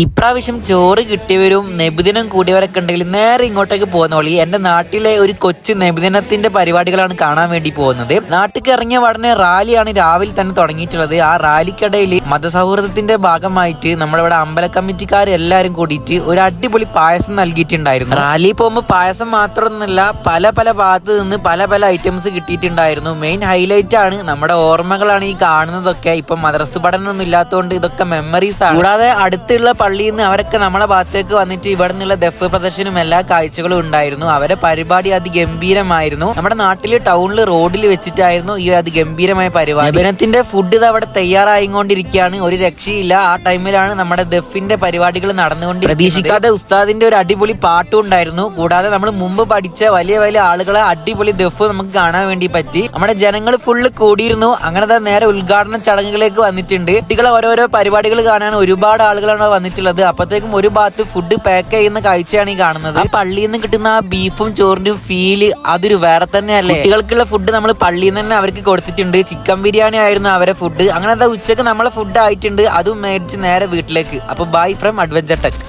ഇപ്രാവശ്യം ചോറ് കിട്ടിയവരും നബിദിനം കൂടിയവരൊക്കെ ഉണ്ടെങ്കിൽ നേരെ ഇങ്ങോട്ടേക്ക് പോകുന്ന വഴി എന്റെ നാട്ടിലെ ഒരു കൊച്ചു നബിദിനത്തിന്റെ പരിപാടികളാണ് കാണാൻ വേണ്ടി പോകുന്നത്. നാട്ടിലേക്ക് ഇറങ്ങിയ ഉടനെ റാലിയാണ് രാവിലെ തന്നെ തുടങ്ങിയിട്ടുള്ളത്. ആ റാലിക്കിടയിൽ മതസൗഹൃദത്തിന്റെ ഭാഗമായിട്ട് നമ്മളിവിടെ അമ്പല കമ്മിറ്റിക്കാർ എല്ലാവരും കൂടിയിട്ട് ഒരു അടിപൊളി പായസം നൽകിയിട്ടുണ്ടായിരുന്നു. റാലി പോകുമ്പോൾ പായസം മാത്രമൊന്നുമല്ല, പല പല ഭാഗത്ത് നിന്ന് പല പല ഐറ്റംസ് കിട്ടിയിട്ടുണ്ടായിരുന്നു. മെയിൻ ഹൈലൈറ്റ് ആണ്, നമ്മുടെ ഓർമ്മകളാണ് ഈ കാണുന്നതൊക്കെ. ഇപ്പൊ മദ്രസ പഠനമൊന്നും ഇല്ലാത്തതുകൊണ്ട് ഇതൊക്കെ മെമ്മറീസ് ആണ്. കൂടാതെ അടുത്തുള്ള പള്ളിയിൽ നിന്ന് അവരൊക്കെ നമ്മളെ ഭാഗത്തേക്ക് വന്നിട്ട് ഇവിടെ നിന്നുള്ള ദഫ് പ്രദർശനം എല്ലാ കാഴ്ചകളും ഉണ്ടായിരുന്നു. അവരെ പരിപാടി അതിഗംഭീരമായിരുന്നു. നമ്മുടെ നാട്ടില് ടൗണിൽ റോഡിൽ വെച്ചിട്ടായിരുന്നു ഈ അതിഗംഭീരമായ പരിപാടി. നബിദിനത്തിന്റെ ഫുഡ് ഇത് അവിടെ തയ്യാറായിക്കൊണ്ടിരിക്കുകയാണ്. ഒരു രക്ഷയില്ല. ആ ടൈമിലാണ് നമ്മുടെ ദഫിന്റെ പരിപാടികൾ നടന്നുകൊണ്ട് പ്രതീക്ഷിക്കാതെ ഉസ്താദിന്റെ ഒരു അടിപൊളി പാട്ടും ഉണ്ടായിരുന്നു. കൂടാതെ നമ്മൾ മുമ്പ് പഠിച്ച വലിയ വലിയ ആളുകളെ അടിപൊളി ദഫ് നമുക്ക് കാണാൻ വേണ്ടി പറ്റി. നമ്മുടെ ജനങ്ങൾ ഫുള്ള് കൂടിയിരുന്നു. അങ്ങനെ നേരെ ഉദ്ഘാടന ചടങ്ങുകളിലേക്ക് വന്നിട്ടുണ്ട്. കുട്ടികളെ ഓരോരോ പരിപാടികൾ കാണാൻ ഒരുപാട് ആളുകളാണ് വന്നിട്ടുള്ളത്. അപ്പത്തേക്കും ഒരു ഭാഗത്ത് ഫുഡ് പാക്ക് ചെയ്യുന്ന കാഴ്ചയാണ് ഈ കാണുന്നത്. ആ പള്ളിയിൽ നിന്ന് കിട്ടുന്ന ആ ബീഫും ചോറിന്റെയും ഫീല് അതൊരു വേറെ തന്നെയല്ലേ. കുട്ടികൾക്കുള്ള ഫുഡ് നമ്മൾ പള്ളിയിൽ നിന്ന് തന്നെ അവർക്ക് കൊടുത്തിട്ടുണ്ട്. ചിക്കൻ ബിരിയാണി ആയിരുന്നു അവരെ ഫുഡ്. അങ്ങനെ ഉച്ചക്ക് നമ്മളെ ഫുഡ് ആയിട്ടുണ്ട്. അതും മേടിച്ച് നേരെ വീട്ടിലേക്ക്. അപ്പൊ ബൈ ഫ്രം അഡ്വഞ്ചർ ടെക്.